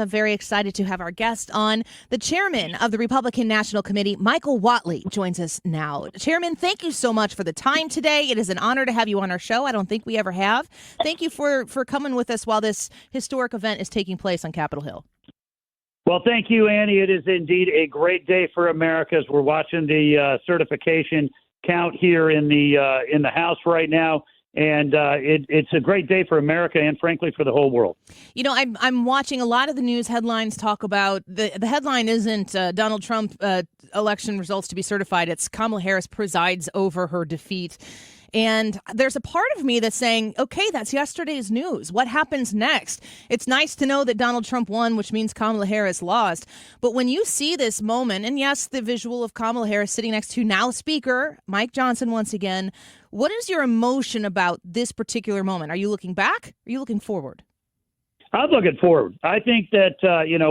I'm very excited to have our guest on. The chairman of the Republican National Committee, Michael Whatley, joins us now. Chairman, thank you so much for the time today. It is an honor to have you on our show. I don't think we ever have. Thank you for coming with us while this historic event is taking place on Capitol Hill. Well, thank you, Annie. It is indeed a great day for America as we're watching the certification count here in the House right now. And it's a great day for America and, frankly, for the whole world. You know, I'm watching a lot of the news headlines talk about the headline isn't Donald Trump election results to be certified. It's Kamala Harris presides over her defeat. And there's a part of me that's saying, okay, that's yesterday's news. What happens next? It's nice to know that Donald Trump won, which means Kamala Harris lost. But when you see this moment, and yes, the visual of Kamala Harris sitting next to now Speaker Mike Johnson once again, what is your emotion about this particular moment? Are you looking back? Or are you looking forward? I'm looking forward. I think that,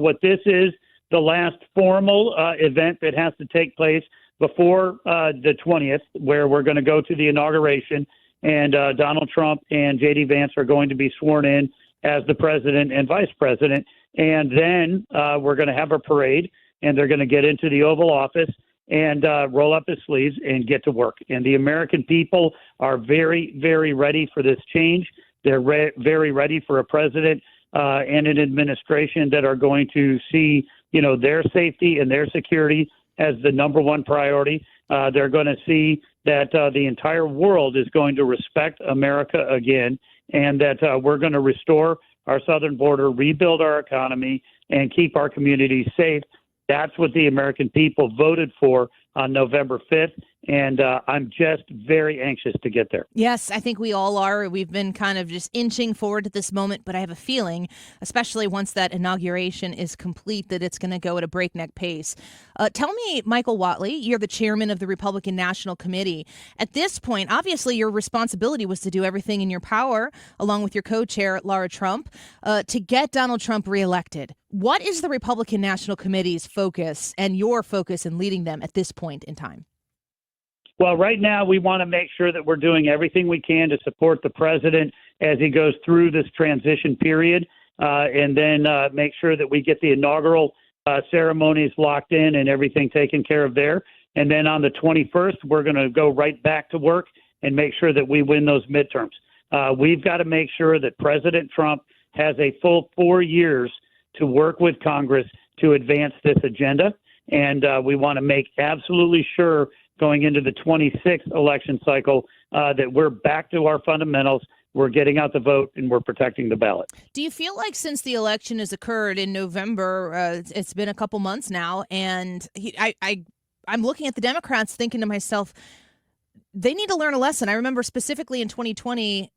what this is, the last formal event that has to take place before the 20th, where we're going to go to the inauguration, and Donald Trump and J.D. Vance are going to be sworn in as the president and vice president. And then we're going to have a parade, and they're going to get into the Oval Office and roll up his sleeves and get to work. And the American people are very, very ready for this change. They're very ready for a president and an administration that are going to see, their safety and their security as the number one priority. They're going to see that the entire world is going to respect America again, and that we're going to restore our southern border, rebuild our economy, and keep our communities safe. That's what the American people voted for on November 5th, and I'm just very anxious to get there. Yes, I think we all are. We've been kind of just inching forward at this moment, but I have a feeling, especially once that inauguration is complete, that it's going to go at a breakneck pace. Tell me, Michael Whatley, you're the chairman of the Republican National Committee. At this point, obviously, your responsibility was to do everything in your power, along with your co-chair, Laura Trump, to get Donald Trump reelected. What is the Republican National Committee's focus and your focus in leading them at this point in time? Well, right now, we want to make sure that we're doing everything we can to support the president as he goes through this transition period, and then make sure that we get the inaugural ceremonies locked in and everything taken care of there. And then on the 21st, we're going to go right back to work and make sure that we win those midterms. We've got to make sure that President Trump has a full 4 years to work with Congress to advance this agenda. And we want to make absolutely sure going into the 26th election cycle that we're back to our fundamentals. We're getting out the vote and we're protecting the ballot. Do you feel like since the election has occurred in November, it's been a couple months now, and I'm looking at the Democrats thinking to myself, they need to learn a lesson. I remember specifically in 2020,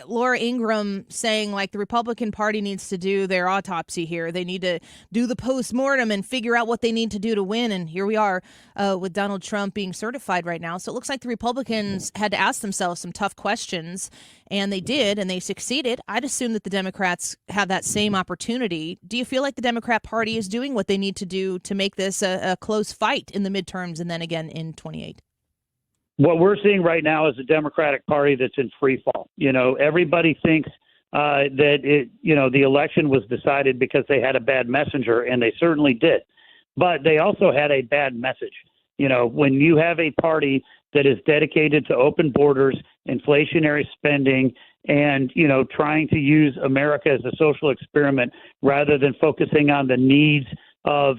Laura Ingraham saying, like, the Republican Party needs to do their autopsy here. They need to do the postmortem and figure out what they need to do to win. And here we are with Donald Trump being certified right now. So it looks like the Republicans had to ask themselves some tough questions, and they did, and they succeeded. I'd assume that the Democrats have that same opportunity. Do you feel like the Democrat Party is doing what they need to do to make this a close fight in the midterms and then again in 28? What we're seeing right now is a Democratic Party that's in free fall. Everybody thinks that the election was decided because they had a bad messenger, and they certainly did. But they also had a bad message. When you have a party that is dedicated to open borders, inflationary spending, and, trying to use America as a social experiment rather than focusing on the needs of,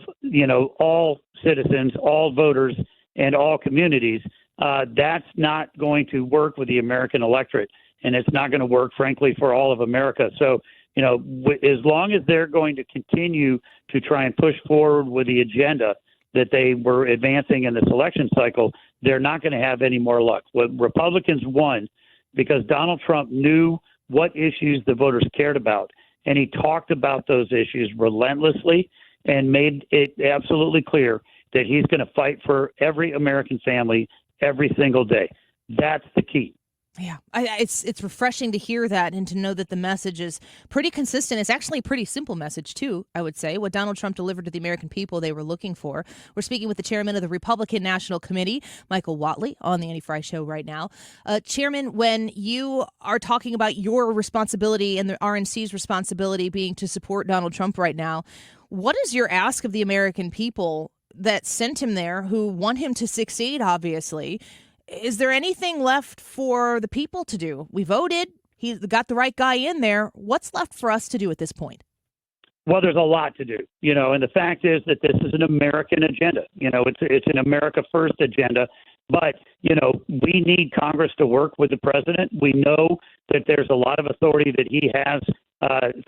all citizens, all voters, and all communities, that's not going to work with the American electorate, and it's not going to work, frankly, for all of America. So, as long as they're going to continue to try and push forward with the agenda that they were advancing in this election cycle, they're not going to have any more luck. What Republicans won because Donald Trump knew what issues the voters cared about, and he talked about those issues relentlessly and made it absolutely clear that he's going to fight for every American family every single day. That's the key. Yeah, it's refreshing to hear that and to know that the message is pretty consistent. It's actually a pretty simple message, too, I would say. What Donald Trump delivered to the American people they were looking for. We're speaking with the chairman of the Republican National Committee, Michael Whatley, on the Andy Frey Show right now. Chairman, when you are talking about your responsibility and the RNC's responsibility being to support Donald Trump right now, what is your ask of the American people that sent him there, who want him to succeed, obviously? Is there anything left for the people to do? We voted. He's got the right guy in there. What's left for us to do at this point? Well, there's a lot to do, and the fact is that this is an American agenda. It's an America First agenda. But, we need Congress to work with the president. We know that there's a lot of authority that he has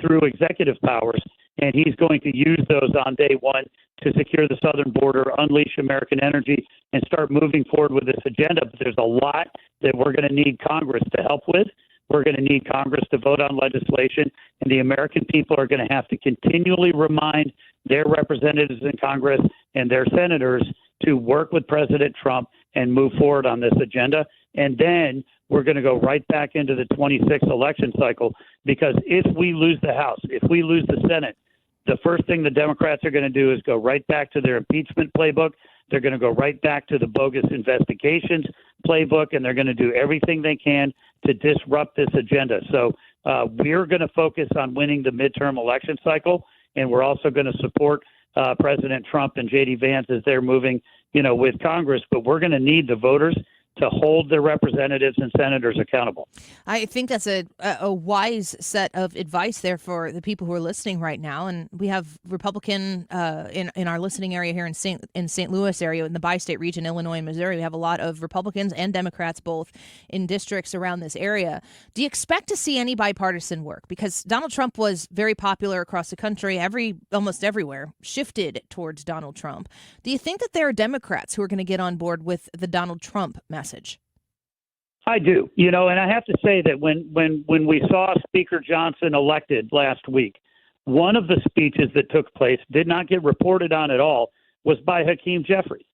through executive powers, and he's going to use those on day one to secure the southern border, unleash American energy, and start moving forward with this agenda. But there's a lot that we're going to need Congress to help with. We're going to need Congress to vote on legislation, and the American people are going to have to continually remind their representatives in Congress and their senators to work with President Trump and move forward on this agenda. And then we're going to go right back into the 26th election cycle, because if we lose the House, if we lose the Senate, the first thing the Democrats are going to do is go right back to their impeachment playbook. They're going to go right back to the bogus investigations playbook, and they're going to do everything they can to disrupt this agenda. So we're going to focus on winning the midterm election cycle, and we're also going to support President Trump and J.D. Vance as they're moving, with Congress. But we're going to need the voters to hold their representatives and senators accountable. I think that's a wise set of advice there for the people who are listening right now. And we have Republican in our listening area here in St. Louis area, in the bi-state region, Illinois and Missouri. We have a lot of Republicans and Democrats both in districts around this area. Do you expect to see any bipartisan work? Because Donald Trump was very popular across the country. Almost everywhere shifted towards Donald Trump. Do you think that there are Democrats who are going to get on board with the Donald Trump message? I do, and I have to say that when we saw Speaker Johnson elected last week, one of the speeches that took place did not get reported on at all was by Hakeem Jeffries.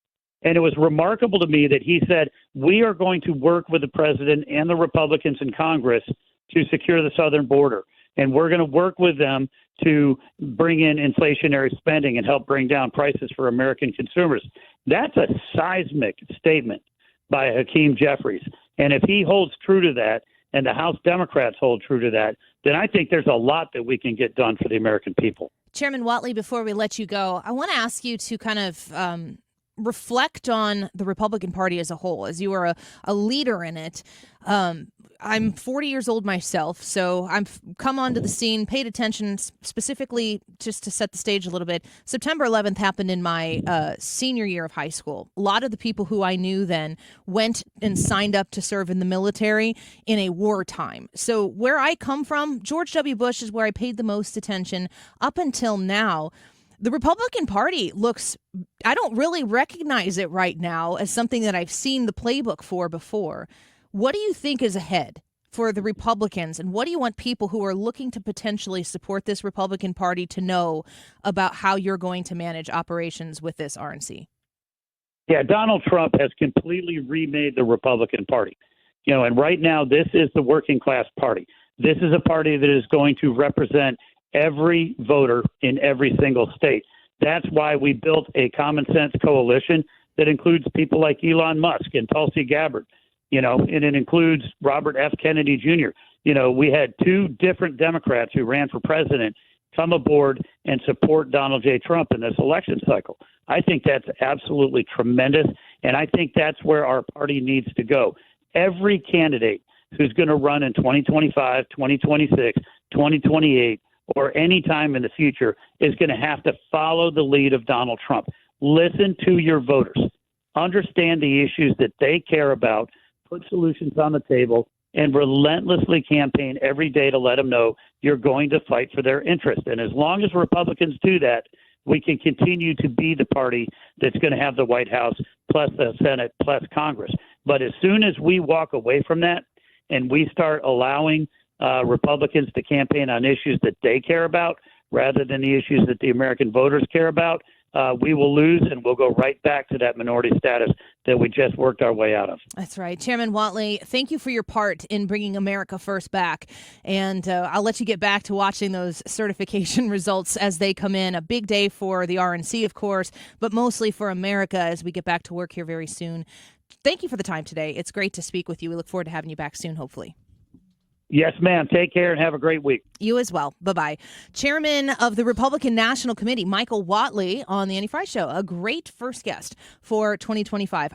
And it was remarkable to me that he said, we are going to work with the president and the Republicans in Congress to secure the southern border. And we're going to work with them to bring in inflationary spending and help bring down prices for American consumers. That's a seismic statement by Hakeem Jeffries. And if he holds true to that, and the House Democrats hold true to that, then I think there's a lot that we can get done for the American people. Chairman Whatley, before we let you go, I want to ask you to kind of reflect on the Republican Party as a whole, as you are a leader in it. I'm 40 years old myself, so I've come onto the scene, paid attention specifically just to set the stage a little bit. September 11th happened in my senior year of high school. A lot of the people who I knew then went and signed up to serve in the military in a wartime. So where I come from, George W. Bush is where I paid the most attention up until now. The Republican Party I don't really recognize it right now as something that I've seen the playbook for before. What do you think is ahead for the Republicans, and what do you want people who are looking to potentially support this Republican Party to know about how you're going to manage operations with this RNC? Yeah, Donald Trump has completely remade the Republican Party. And right now this is the working class party. This is a party that is going to represent every voter in every single state. That's why we built a common sense coalition that includes people like Elon Musk and Tulsi Gabbard, and it includes Robert F. Kennedy Jr. We had two different Democrats who ran for president come aboard and support Donald J. Trump in this election cycle. I think that's absolutely tremendous, and I think that's where our party needs to go. Every candidate who's going to run in 2025, 2026, 2028, or any time in the future is going to have to follow the lead of Donald Trump. Listen to your voters. Understand the issues that they care about, put solutions on the table, and relentlessly campaign every day to let them know you're going to fight for their interest. And as long as Republicans do that, we can continue to be the party that's going to have the White House plus the Senate plus Congress. But as soon as we walk away from that and we start allowing Republicans to campaign on issues that they care about rather than the issues that the American voters care about, we will lose, and we'll go right back to that minority status that we just worked our way out of. That's right. Chairman Whatley, thank you for your part in bringing America First back. And I'll let you get back to watching those certification results as they come in. A big day for the RNC, of course, but mostly for America as we get back to work here very soon. Thank you for the time today. It's great to speak with you. We look forward to having you back soon, hopefully. Yes, ma'am. Take care and have a great week. You as well. Bye-bye. Chairman of the Republican National Committee, Michael Whatley, on the Annie Frey Show. A great first guest for 2025.